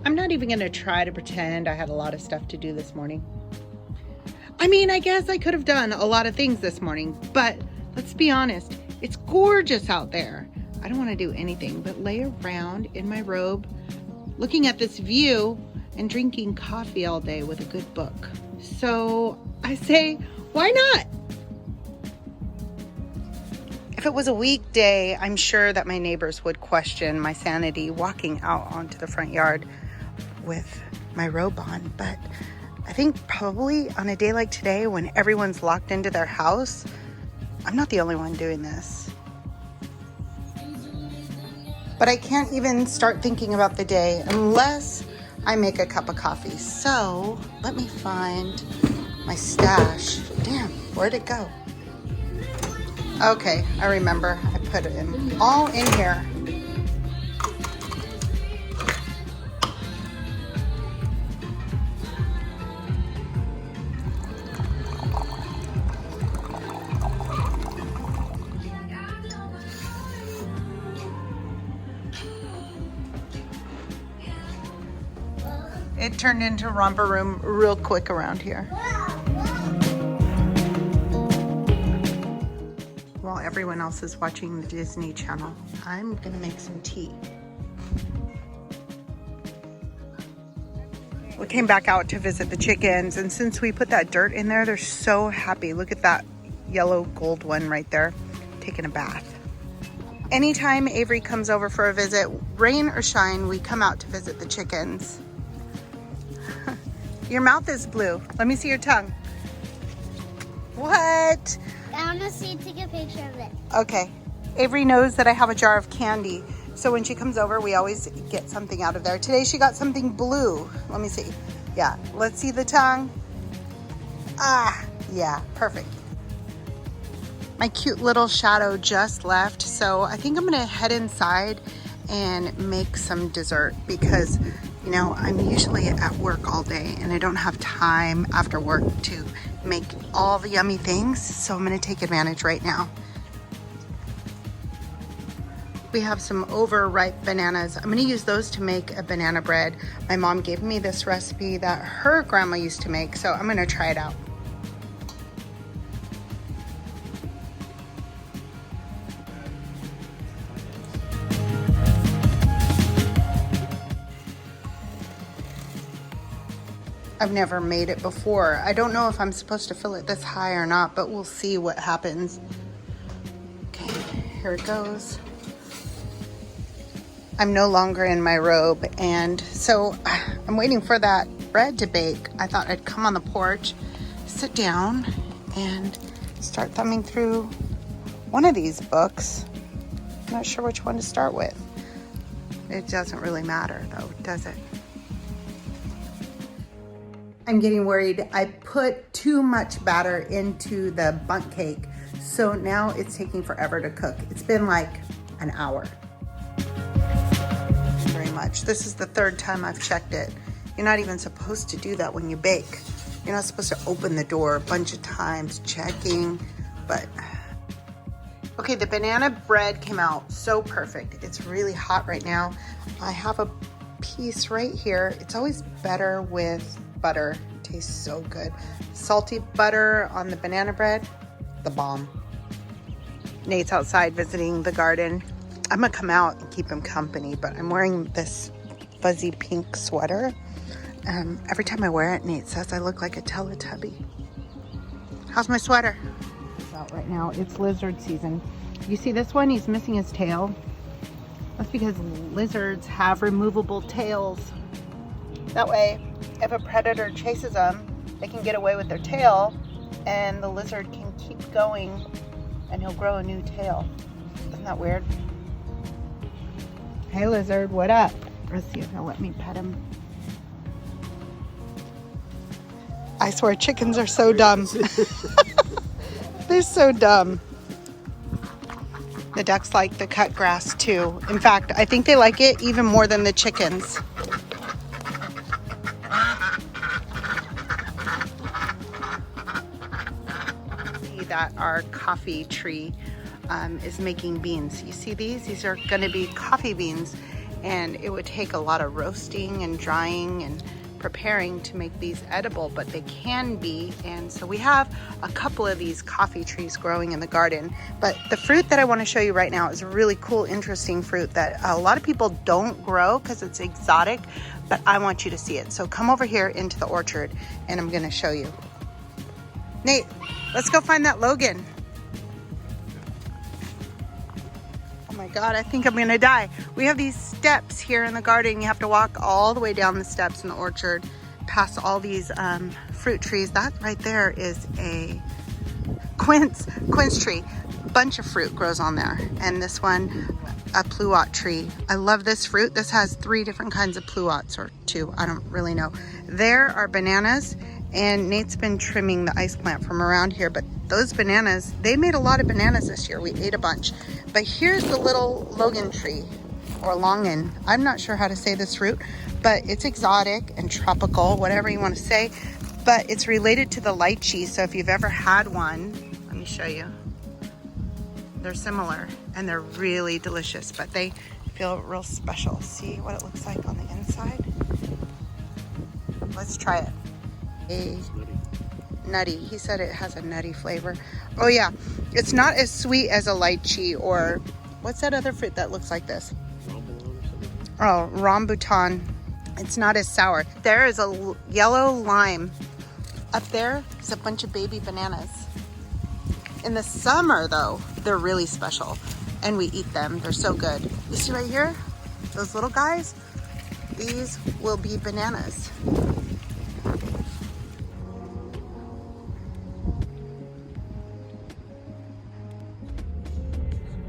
I'm not even gonna try to pretend I had a lot of stuff to do this morning. I mean, I guess I could have done a lot of things this morning, but let's be honest, it's gorgeous out there. I don't want to do anything but lay around in my robe, looking at this view and drinking coffee all day with a good book. So I say, why not? If it was a weekday, I'm sure that my neighbors would question my sanity walking out onto the front yard with my robe on, but I think probably on a day like today when everyone's locked into their house, I'm not the only one doing this. But I can't even start thinking about the day unless I make a cup of coffee. So let me find my stash. Damn, where'd it go? Okay, I remember. I put it all in here. It turned into romper room real quick around here. While everyone else is watching the Disney Channel, I'm gonna make some tea. We came back out to visit the chickens, and since we put that dirt in there, they're so happy. Look at that yellow gold one right there, taking a bath. Anytime Avery comes over for a visit, rain or shine, we come out to visit the chickens. Your mouth is blue. Let me see your tongue. What? I want to see, take a picture of it. Okay. Avery knows that I have a jar of candy, so when she comes over, we always get something out of there. Today she got something blue. Let me see. Yeah, let's see the tongue. Ah, yeah, perfect. My cute little shadow just left, so I think I'm gonna head inside and make some dessert because, you know, I'm usually at work all day and I don't have time after work to make all the yummy things, so I'm gonna take advantage right now. We have some overripe bananas. I'm gonna use those to make a banana bread. My mom gave me this recipe that her grandma used to make, so I'm gonna try it out. I've never made it before. I don't know if I'm supposed to fill it this high or not, but we'll see what happens. Okay, here it goes. I'm no longer in my robe, and so I'm waiting for that bread to bake. I thought I'd come on the porch, sit down, and start thumbing through one of these books. I'm not sure which one to start with. It doesn't really matter though, does it? I'm getting worried. I put too much batter into the bundt cake, so now it's taking forever to cook. It's been like an hour. Very much. This is the third time I've checked it. You're not even supposed to do that when you bake. You're not supposed to open the door a bunch of times checking, but okay, the banana bread came out so perfect. It's really hot right now. I have a piece right here. It's always better with butter. It tastes so good. Salty butter on the banana bread, the bomb. Nate's outside visiting the garden. I'm gonna come out and keep him company, but I'm wearing this fuzzy pink sweater. Every time I wear it, Nate says I look like a Teletubby. How's my sweater? It's out right now. It's lizard season. You see this one? He's missing his tail. That's because lizards have removable tails. That way, if a predator chases them, they can get away with their tail, and the lizard can keep going, and he'll grow a new tail. Isn't that weird? Hey lizard, what up? Let's see if he'll let me pet him. I swear chickens are so dumb. They're so dumb. The ducks like the cut grass too. In fact, I think they like it even more than the chickens. That our coffee tree is making beans. You see these? These are going to be coffee beans. and it would take a lot of roasting and drying and preparing to make these edible, but they can be. And so we have a couple of these coffee trees growing in the garden. But the fruit that I want to show you right now is a really cool, interesting fruit that a lot of people don't grow because it's exotic, but I want you to see it. So come over here into the orchard and I'm going to show you. Nate, let's go find that Logan. Oh my God, I think I'm gonna die. We have these steps here in the garden. You have to walk all the way down the steps in the orchard, past all these fruit trees. That right there is a quince tree. Bunch of fruit grows on there. And this one, a pluot tree. I love this fruit. This has 3 different kinds of pluots, or 2, I don't really know. There are bananas, and Nate's been trimming the ice plant from around here, but those bananas, they made a lot of bananas this year. We ate a bunch. But here's the little Logan tree, or longan. I'm not sure how to say this fruit, but it's exotic and tropical, whatever you want to say. But it's related to the lychee, so if you've ever had one, let me show you. They're similar, and they're really delicious, but they feel real special. See what it looks like on the inside? Let's try it. Nutty. He said it has a nutty flavor. Oh yeah, it's not as sweet as a lychee, or what's that other fruit that looks like this? Oh, rambutan. It's not as sour. There is a yellow lime. Up there is a bunch of baby bananas. In the summer though, they're really special, and we eat them. They're so good. You see right here, those little guys? These will be bananas.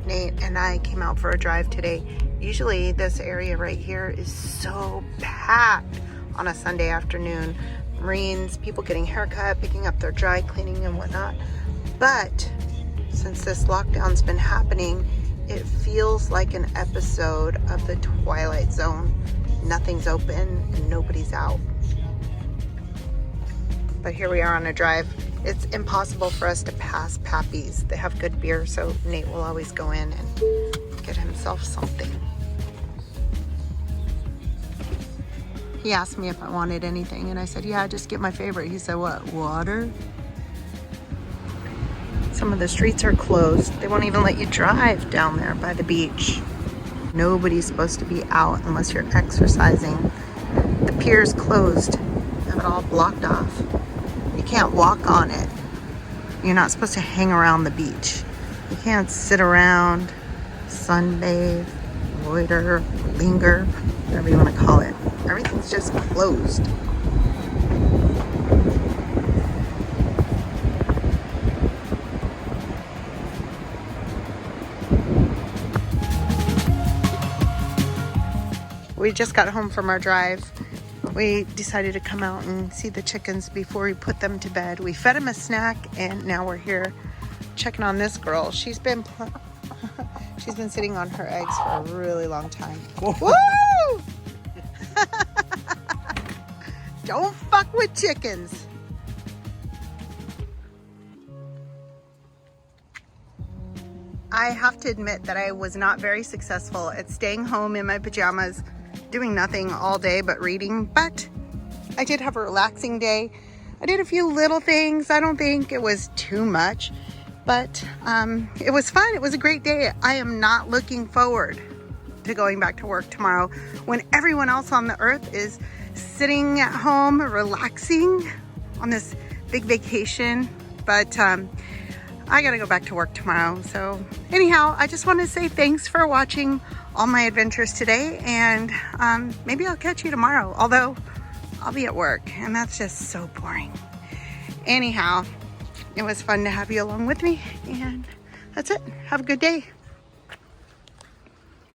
Nate and I came out for a drive today. Usually this area right here is so packed on a Sunday afternoon. Marines, people getting haircut, picking up their dry cleaning and whatnot. But since this lockdown's been happening, it feels like an episode of the Twilight Zone. Nothing's open and nobody's out. But here we are on a drive. It's impossible for us to pass Pappy's. They have good beer, so Nate will always go in and get himself something. He asked me if I wanted anything, and I said, yeah, just get my favorite. He said, what, water? Some of the streets are closed. They won't even let you drive down there by the beach. Nobody's supposed to be out unless you're exercising. The pier's closed. They have it all blocked off. You can't walk on it. You're not supposed to hang around the beach. You can't sit around, sunbathe, loiter, linger, whatever you want to call it. Everything's just closed. We just got home from our drive. We decided to come out and see the chickens before we put them to bed. We fed them a snack, and now we're here checking on this girl. She's been sitting on her eggs for a really long time. Woo! Don't fuck with chickens. I have to admit that I was not very successful at staying home in my pajamas, doing nothing all day but reading, but I did have a relaxing day. I did a few little things. I don't think it was too much, but it was fun. It was a great day. I am not looking forward to going back to work tomorrow when everyone else on the earth is sitting at home relaxing on this big vacation, but I gotta go back to work tomorrow. So anyhow, I just want to say thanks for watching all my adventures today, and maybe I'll catch you tomorrow, although I'll be at work and that's just so boring. Anyhow, it was fun to have you along with me, and that's it. Have a good day.